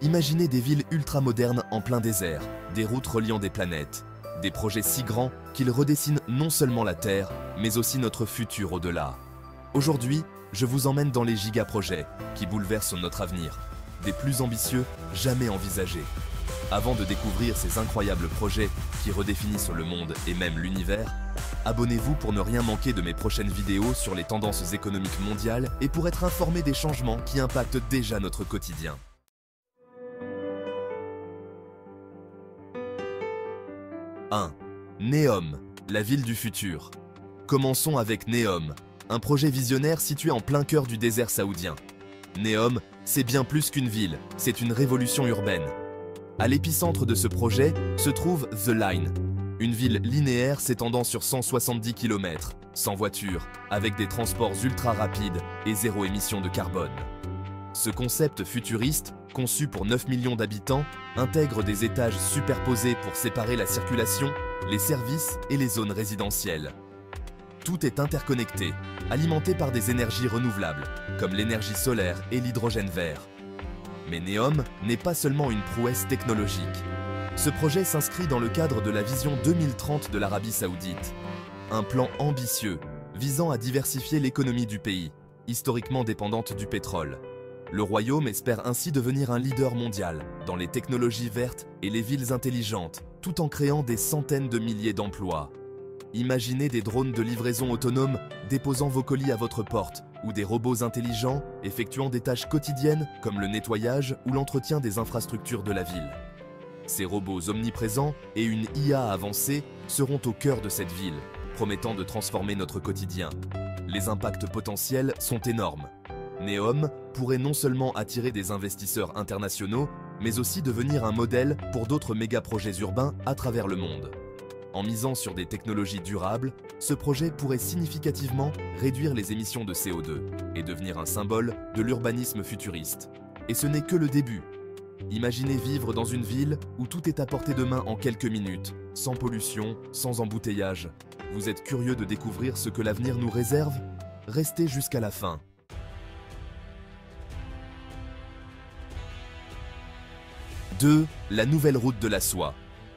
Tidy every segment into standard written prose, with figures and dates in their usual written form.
Imaginez des villes ultramodernes en plein désert, des routes reliant des planètes, des projets si grands qu'ils redessinent non seulement la Terre, mais aussi notre futur au-delà. Aujourd'hui, je vous emmène dans les gigaprojets qui bouleversent notre avenir, des plus ambitieux jamais envisagés. Avant de découvrir ces incroyables projets qui redéfinissent le monde et même l'univers, abonnez-vous pour ne rien manquer de mes prochaines vidéos sur les tendances économiques mondiales et pour être informé des changements qui impactent déjà notre quotidien. 1. Neom, la ville du futur. Commençons avec Neom, un projet visionnaire situé en plein cœur du désert saoudien. Neom, c'est bien plus qu'une ville, c'est une révolution urbaine. À l'épicentre de ce projet se trouve The Line, une ville linéaire s'étendant sur 170 km, sans voiture, avec des transports ultra rapides et zéro émission de carbone. Ce concept futuriste, conçu pour 9 millions d'habitants, intègre des étages superposés pour séparer la circulation, les services et les zones résidentielles. Tout est interconnecté, alimenté par des énergies renouvelables, comme l'énergie solaire et l'hydrogène vert. Mais Neom n'est pas seulement une prouesse technologique. Ce projet s'inscrit dans le cadre de la vision 2030 de l'Arabie Saoudite. Un plan ambitieux, visant à diversifier l'économie du pays, historiquement dépendante du pétrole. Le royaume espère ainsi devenir un leader mondial dans les technologies vertes et les villes intelligentes, tout en créant des centaines de milliers d'emplois. Imaginez des drones de livraison autonome déposant vos colis à votre porte ou des robots intelligents effectuant des tâches quotidiennes comme le nettoyage ou l'entretien des infrastructures de la ville. Ces robots omniprésents et une IA avancée seront au cœur de cette ville, promettant de transformer notre quotidien. Les impacts potentiels sont énormes. Neom pourrait non seulement attirer des investisseurs internationaux, mais aussi devenir un modèle pour d'autres méga-projets urbains à travers le monde. En misant sur des technologies durables, ce projet pourrait significativement réduire les émissions de CO2 et devenir un symbole de l'urbanisme futuriste. Et ce n'est que le début. Imaginez vivre dans une ville où tout est à portée de main en quelques minutes, sans pollution, sans embouteillage. Vous êtes curieux de découvrir ce que l'avenir nous réserve? Restez jusqu'à la fin. 2. La nouvelle route de la soie.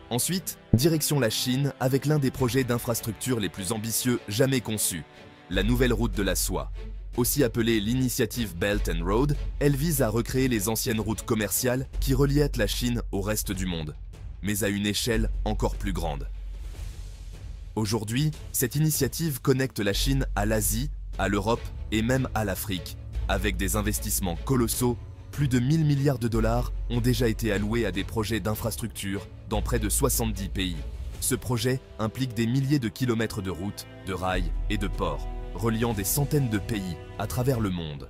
Ensuite, direction la Chine avec l'un des projets d'infrastructure les plus ambitieux jamais conçus, la nouvelle route de la soie. Aussi appelée l'initiative Belt and Road, elle vise à recréer les anciennes routes commerciales qui reliaient la Chine au reste du monde, mais à une échelle encore plus grande. Aujourd'hui, cette initiative connecte la Chine à l'Asie, à l'Europe et même à l'Afrique, avec des investissements colossaux. Plus de 1000 milliards de dollars ont déjà été alloués à des projets d'infrastructure dans près de 70 pays. Ce projet implique des milliers de kilomètres de routes, de rails et de ports, reliant des centaines de pays à travers le monde.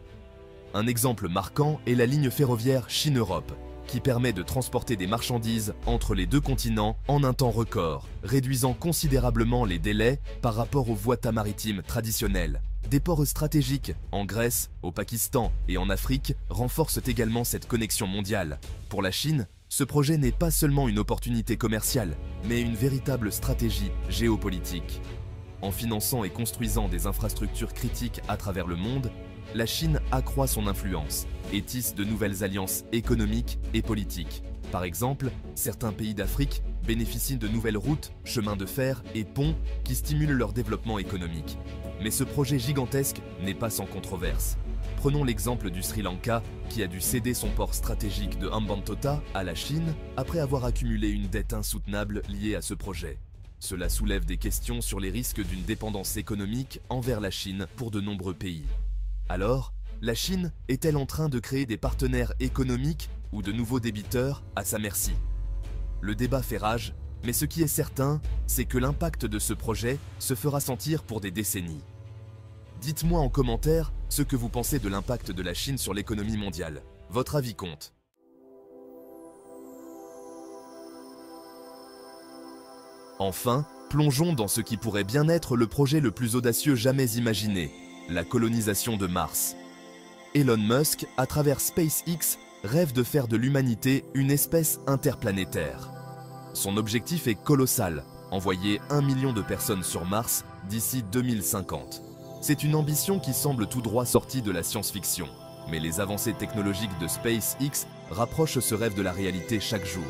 Un exemple marquant est la ligne ferroviaire Chine-Europe, qui permet de transporter des marchandises entre les deux continents en un temps record, réduisant considérablement les délais par rapport aux voies maritimes traditionnelles. Des ports stratégiques en Grèce, au Pakistan et en Afrique renforcent également cette connexion mondiale. Pour la Chine, ce projet n'est pas seulement une opportunité commerciale, mais une véritable stratégie géopolitique. En finançant et construisant des infrastructures critiques à travers le monde, la Chine accroît son influence et tisse de nouvelles alliances économiques et politiques. Par exemple, certains pays d'Afrique bénéficient de nouvelles routes, chemins de fer et ponts qui stimulent leur développement économique. Mais ce projet gigantesque n'est pas sans controverse. Prenons l'exemple du Sri Lanka qui a dû céder son port stratégique de Hambantota à la Chine après avoir accumulé une dette insoutenable liée à ce projet. Cela soulève des questions sur les risques d'une dépendance économique envers la Chine pour de nombreux pays. Alors, la Chine est-elle en train de créer des partenaires économiques ou de nouveaux débiteurs à sa merci? Le débat fait rage, mais ce qui est certain, c'est que l'impact de ce projet se fera sentir pour des décennies. Dites-moi en commentaire ce que vous pensez de l'impact de la Chine sur l'économie mondiale. Votre avis compte. Enfin, plongeons dans ce qui pourrait bien être le projet le plus audacieux jamais imaginé, la colonisation de Mars. Elon Musk, à travers SpaceX, rêve de faire de l'humanité une espèce interplanétaire. Son objectif est colossal, envoyer 1 million de personnes sur Mars d'ici 2050. C'est une ambition qui semble tout droit sortie de la science-fiction. Mais les avancées technologiques de SpaceX rapproche ce rêve de la réalité chaque jour.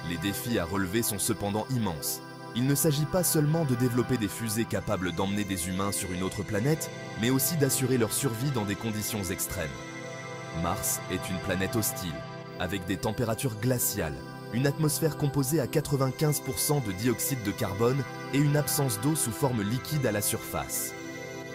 Les défis à relever sont cependant immenses. Il ne s'agit pas seulement de développer des fusées capables d'emmener des humains sur une autre planète, mais aussi d'assurer leur survie dans des conditions extrêmes. Mars est une planète hostile, avec des températures glaciales, une atmosphère composée à 95% de dioxyde de carbone et une absence d'eau sous forme liquide à la surface.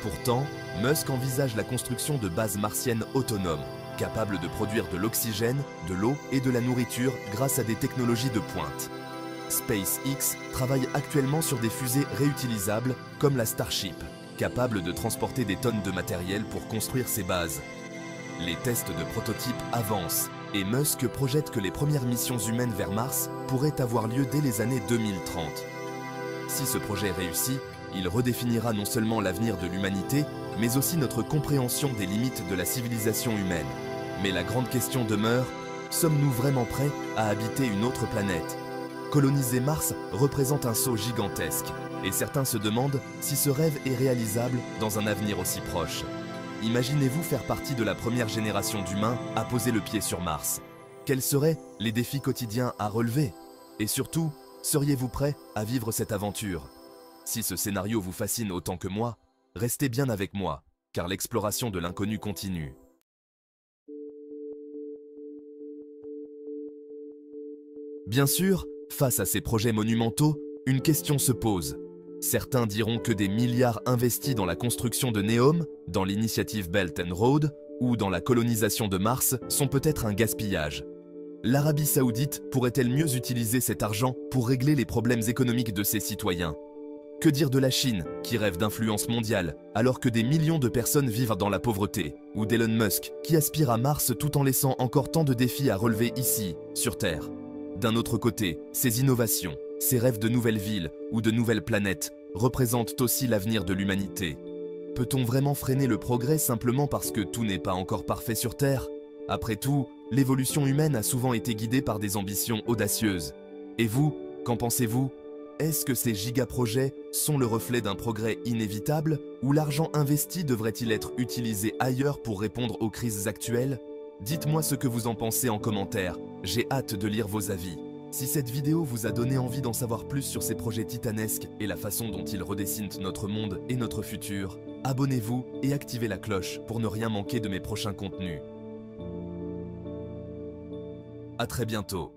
Pourtant, Musk envisage la construction de bases martiennes autonomes, capables de produire de l'oxygène, de l'eau et de la nourriture grâce à des technologies de pointe. SpaceX travaille actuellement sur des fusées réutilisables comme la Starship, capable de transporter des tonnes de matériel pour construire ces bases. Les tests de prototypes avancent et Musk projette que les premières missions humaines vers Mars pourraient avoir lieu dès les années 2030. Si ce projet réussit, il redéfinira non seulement l'avenir de l'humanité, mais aussi notre compréhension des limites de la civilisation humaine. Mais la grande question demeure, sommes-nous vraiment prêts à habiter une autre planète ? Coloniser Mars représente un saut gigantesque, et certains se demandent si ce rêve est réalisable dans un avenir aussi proche. Imaginez-vous faire partie de la première génération d'humains à poser le pied sur Mars. Quels seraient les défis quotidiens à relever? Et surtout, seriez-vous prêt à vivre cette aventure? Si ce scénario vous fascine autant que moi, restez bien avec moi, car l'exploration de l'inconnu continue. Bien sûr, face à ces projets monumentaux, une question se pose. Certains diront que des milliards investis dans la construction de NEOM, dans l'initiative Belt and Road ou dans la colonisation de Mars sont peut-être un gaspillage. L'Arabie Saoudite pourrait-elle mieux utiliser cet argent pour régler les problèmes économiques de ses citoyens? Que dire de la Chine, qui rêve d'influence mondiale, alors que des millions de personnes vivent dans la pauvreté? Ou d'Elon Musk, qui aspire à Mars tout en laissant encore tant de défis à relever ici, sur Terre? D'un autre côté, ces innovations, ces rêves de nouvelles villes ou de nouvelles planètes représentent aussi l'avenir de l'humanité. Peut-on vraiment freiner le progrès simplement parce que tout n'est pas encore parfait sur Terre? Après tout, l'évolution humaine a souvent été guidée par des ambitions audacieuses. Et vous, qu'en pensez-vous? Est-ce que ces gigaprojets sont le reflet d'un progrès inévitable ou l'argent investi devrait-il être utilisé ailleurs pour répondre aux crises actuelles? Dites-moi ce que vous en pensez en commentaire, j'ai hâte de lire vos avis. Si cette vidéo vous a donné envie d'en savoir plus sur ces projets titanesques et la façon dont ils redessinent notre monde et notre futur, abonnez-vous et activez la cloche pour ne rien manquer de mes prochains contenus. À très bientôt.